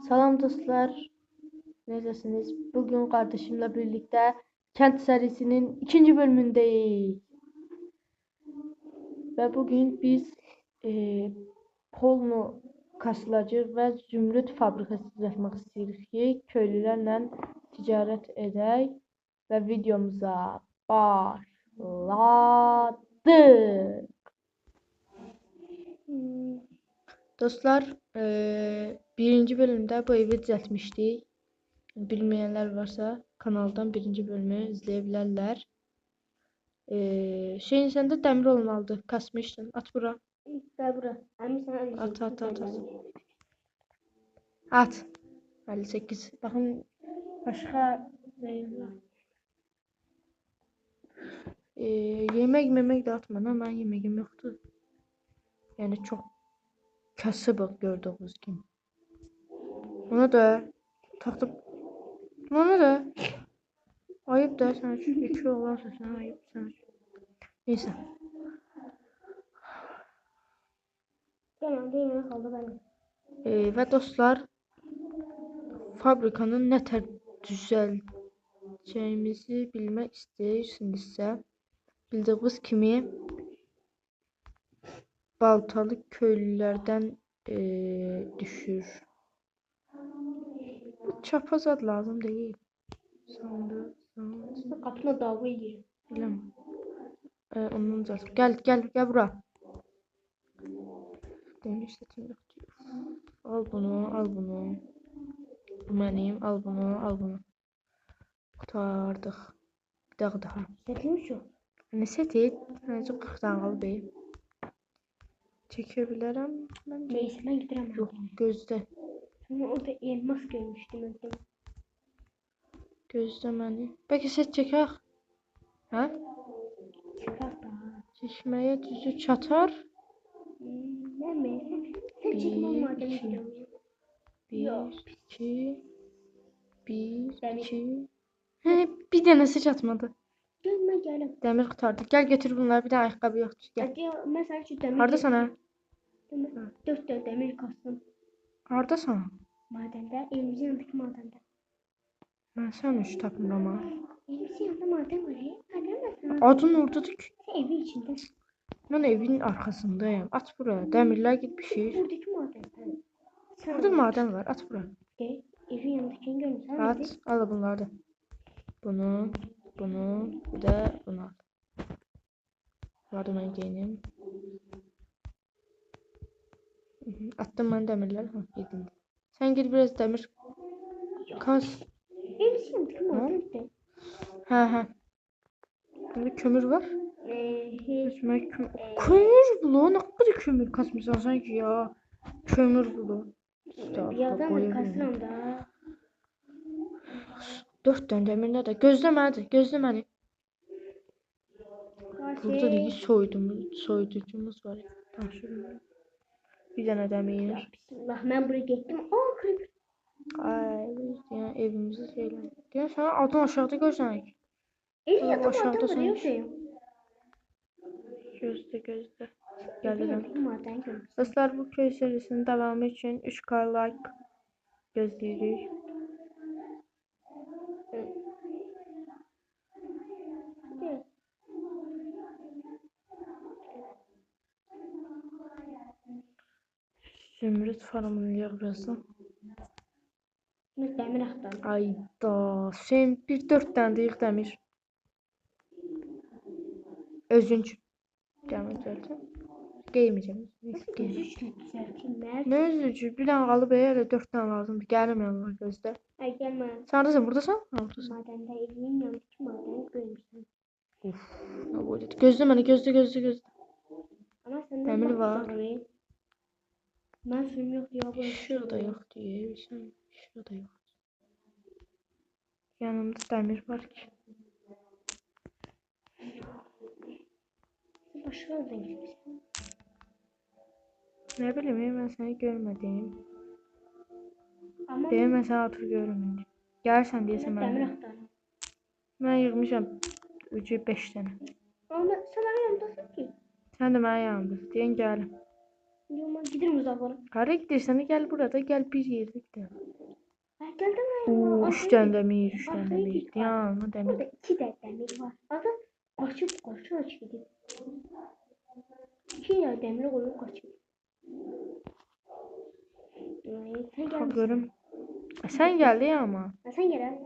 Salam dostlar, necəsiniz? Bugün kardeşimle birlikte Kent serisinin ikinci bölümündeyiz. Ve bugün biz polnu kasılacağıq və zümrüt fabrikası düzəltmək istəyirik ki, köylülərlə ticarət edək və videomuza başladıq. Dostlar, birinci bölümde bu evi düzeltmiştik. Bilmeyenler varsa kanaldan birinci bölümü izleyebilirler. Şeyin sende demir olmalıdır. Kasmıştın. At bura. Bura. At. At. 58. Bakın başka neyim yemek de atma. Ben yemeğim yoktu. Yani çok kasıbıq gördüğünüz gibi. Ona da taktım. Ona da ayıp da sen şu iki olarsa sen ayıp sen. Neyse. Tamam değil mi? Kaldı benim. Ve dostlar fabrikanın ne tər düzəltəcəyimizi bilmək istəyirsinizsə, bildiyiniz kimi baltalı köylülərdən düşür. Çapazad lazım değil. Sandı. Kapına dava ediyor. Bilmem. Onun zaten. Gel bura. Demir setim yok diyor. Al bunu. Bu mənim. Al bunu. Qurtardıq. Bir daha. Setmiş yok. Ne seti? Çok 40 tane qalıb. Çekebilirim. Neyse ben giderim. Yok gözde. Ama orada elmas görmüştüm ben. Gözde məni. Bəlkə set çəkək? Hə? Çıkar da. Çeşməyə düzü çatar. Ne mi? Sen çıkma madem istiyorum. Bir, iki. He, bir dənəsi çatmadı. Gelme. Demir qurtardı. Gel getir bunları. Bir tane ayakkabı yoktu. Gel. Hadi mesela şu demir. Harda sana? 4 demir kastım. Harda sana? Madende. Elimizin yanındaki madende. Ben sen üç tapmıram ha. Elimizin yanında maden var ya. Hadi Adın oradadır ki. Evin içinde. Ben evin arkasındayım. At buraya. Demirler gitmişir. Buradaki madende. Burada maden var. At buraya. Evin yanındakini görmüşsün. At. Al bunları da. Bunu. Bir de bunu al. Yardım edeyim. Attım ben demirleri. Ha, yedin. Sen git biraz demir. Kas. Evin yanındaki madende. Ha. Burada kömür var. Kömür bulu. Ne kadar kömür kasmışsın sanki ya. Kömür bulu. Bir adam kasıram da. 4 tane demirler de. Gözle məni. Burada da soyuducumuz var. Bir tane demir. Bismillah ben buraya gittim. Creeper. Ay yani evimizi şeyler. Diyor sana altın aşağıda görsen. Evin yanında aşağıda maden var sanki. ya. Gözde. Evin Geldim. yanındaki maden görmüşsün. Dostlar bu köy serisinin devamı için 3K like gözləyirik. Zümrüt farmını yığ birazdan. Demir axtardım. Ayda. Sen bir 4 tane de yığ demir. Özün üçün. Demir zaten. Giymeyeceğim. Ne özücü? Bir tane qalıb elə 4 tane lazımdır. Gəlim yanına gözdə. Ay gəlmə. Sen oradasan, buradasan? Ha, buradasın. Madəndə evin yanındakı madəni görmüşsən. Ne bu dedi? Gözlə məni, gözlə. Ama səndə Demir var. Mən suyum yox deyə bu. Işığı da yox deyə. Işığı da yox. Yanımda demir var ki. Başqa yerdən getmişsən. Ne bileyim ben seni görmedim. Amma Deyəm mən səni atır görməyim. Gəlirsən deyəsən demir mən. axtardım. Mən yığmışam 5 dənə. Amma sən mənim yanımdasın ki. Sən də mənim yanımdasın. Deyən gəlim. Yoluma giderim uzaklara. Hara gidersən gəl burada, gəl bir yerdə gidelim. Ha, geldim ben. Oo, 3 dənə dəmir, 3 dənə Arkayı dəmir. git. Yanına dəmir. Burada 2 de demir var. Adam kaçıp gidiyor. 2 ya demir koyup kaçıyor. Sen Bax gelmişsin. görüm. Sən gəldin amma. Ha, sen gel abi.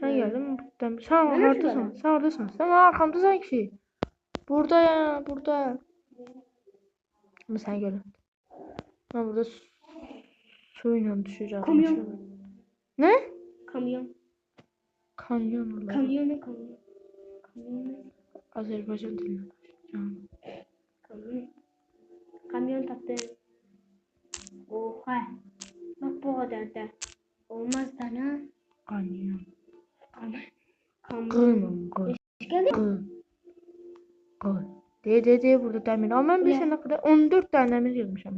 Sən gəldin. Dəmir. Sən Mən hardasan? şuradayım. Sən hardasan? Sən arxamdasan ki. Buradayam, burada. Amma sən gəlin. Mən burada su ilə düşəcəm. Kamyon. Nə? Kamyon. Kanyon olar. Kamyon ne kamyon? Kamyon ne? Azərbaycan dilində. Canım. Kamyon. Kamyon taptım. Oha. Bak bu kadar da. Olmaz sana. Kanyon. Kamyon. Qınım, qın. Geldi. Qın. Qın. De burada dəmir. Amma mən bir Ulan. sənə qədər 14 dənə dəmir yığmışam.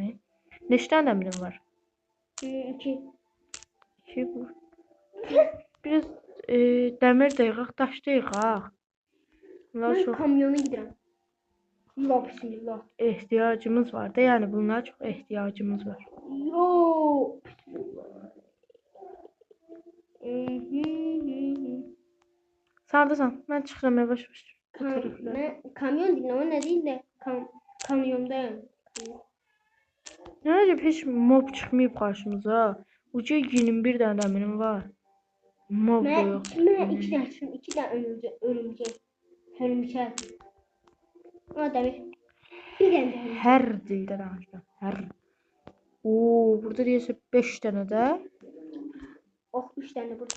Neçə dənə dəmirim var? 2. 2 bu. Biraz dəmir də yığaq, daş da yığaq. Bunlar Ben çox kamyona giderim. Allah bismillah. ehtiyacımız var da, yəni bunlara çox ehtiyacımız var. Yo. Sən hardasan? Mən çıxıram yavaş-yavaş. Bu tərəflərə. Ben kamyon değil, o ne değil de kamyondayım. Nə acaba heç mob çıxmayıb qarşımıza. Uca 21 dənə dəmirim var. Mob da Ben yox. iki tane örümcek. O demir. Bir tane de örümcek. Hər dildə danışıram. Hər. Oo, burada deyəsə 5 dənə də. Oh, 3 tane burada.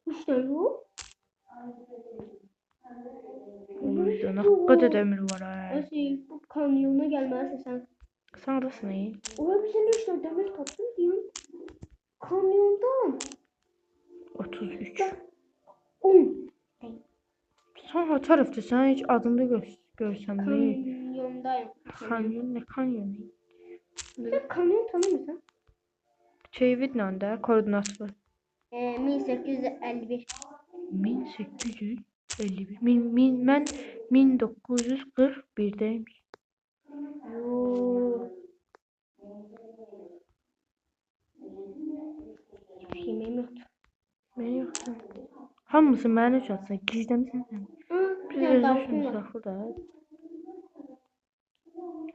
3 tane yok. Burada nə qədər dəmir var ha. Asil, bu kamyona gelmezse sen. Sən hardasan ey? Oha, bir sen 3 tane demir tattın diyorum. Kamyondan. 33. 10. Sən ha tərəfdəsən? Heç adını da görsəm nə? Kamyondayım. Kanyon nə kanyon? Sen kamyon tanır mısın? Çevidlə də koordinat var. 1851. 1851. Mən 1941'deyim. Yoo. Hiçbir yemeğim yoktu. Mən yoxdur. Hamısı mənim üçün atsan, gizləmisən sən. Bir Biz tane özü tavukum şunu var. saxır da.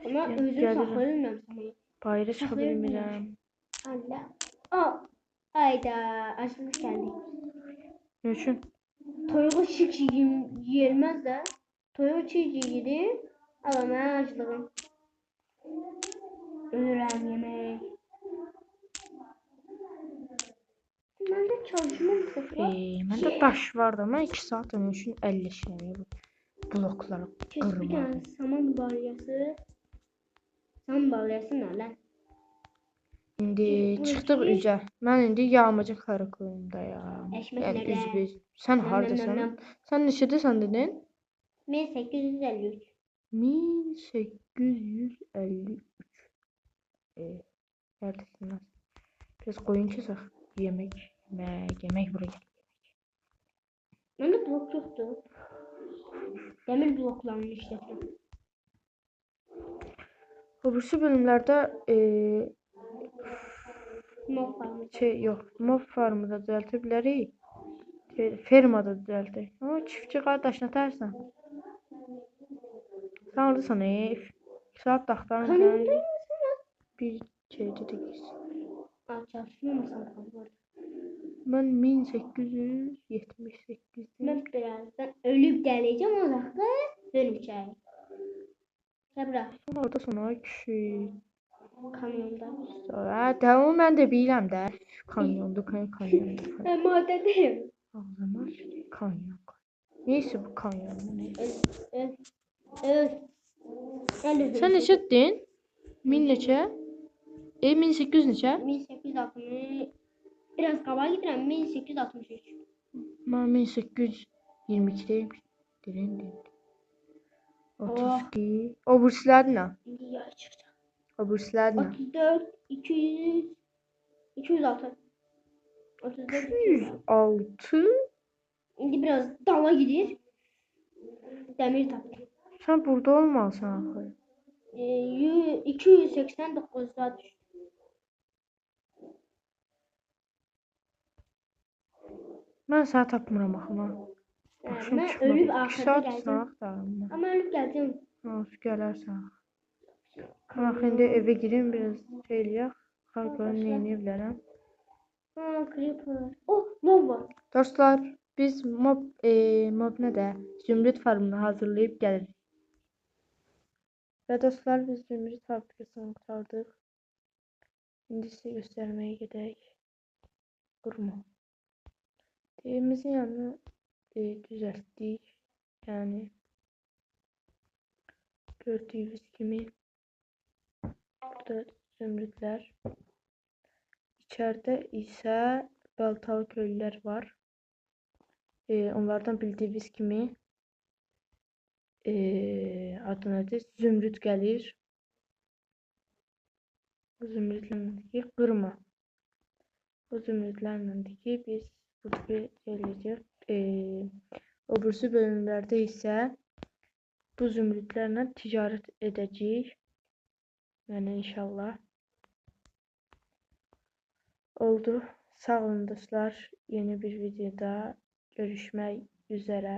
Ama Gel- özür gelirim. saklayamıyorum sana. Bayıra çıxa Saxlayabilirim. bilmirəm. Allah. Aa. Ayda açlık geldi. Nə üçün? Toyuğu çiğ yiyilmez de. Toyuğu çiğ yedir. Ama ben açlığım. Ölürüm yemek. Ben de çalışmam sıfır. Məndə daş var da, mən 2 saat onun üçün 50 işləməyəm. Blokları Bir qırma. tane saman balyası. Saman balyası ne lan? İndi Bu çıxdıq iki- üzə. Mən indi yağmacıq karakolundayam. Eşmək Yəni nədə? üzbəüz. Sən hardasan? Sən neçədəsən dedin? 1853. 1853. Neredesin? Biraz koyun kesək. Yemek buraya. Bende blok yoktu. Demir bloklarını işletiyorum. Öbürsü bölümlərdə Mob farmı. yox, mob farmı da düzəltə bilərik. Fermada düzəltək. Amma çiftçi qardaş nə tərsən? Sən oradasan ev. Saat taxtanı Kamyondayım bir şeydə də gitsin. Aa, çalışmıyorsan kaldı. Mən 1878'deyim. Ben birazdan ölüp geleceğim o zaman döneceğim. Gel bırak Sən oradasan ay kişi. kamyonda. Tamam mən də bilirəm də. Kanyondu. Ben madedeyim. O zaman kanyon. Neyse bu kanyon. Evet. Sən neçədir? 1000 neçə? 1800 neçə? 1860. Biraz kaba gidelim. 1863. Mən 1822'deyim. Dirin. 32. O burslar nə? Şimdi yay çıkacak. O burslar nə? 34. 200. 206. 34. 206. Şimdi biraz dala gidiyor. Demir taktı. Sən burada olmalısan axı. 289'a düşdü. Mən səni tapmıram axı mən. Hə, Başım mən çıxmadı. ölüb 2 axırda saat gəldim. sağ axtarım mən. Amma ölüb gəldim. Hansı gələrsən. Bax indi evə girim biraz şey eləyək. Xalqların neyini bilərəm. Ha, creeper. Oh, mob var. Dostlar, biz mob nə də zümrüd farmını hazırlayıb gəlirik. Və dostlar, biz zümrüd fabrikasını qurtardıq. İndi sizə göstərməyə gedək. Qurma. Evimizin yanını düzəltdik. Yəni gördüyünüz kimi burada zümrüdlər. İçəridə isə baltalı köylülər var. Onlardan bildiyiniz kimi adı nədir? Zümrüd gəlir. Bu zümrüdlərlə ki, qırma. Bu zümrüdlərlə ki, biz burada eləyəcək. O birisi bölümlərdə isə bu zümrüdlərlə ticarət edəcəyik. Yəni inşallah. Oldu. Sağ olun dostlar. Yeni bir videoda görüşmək üzere.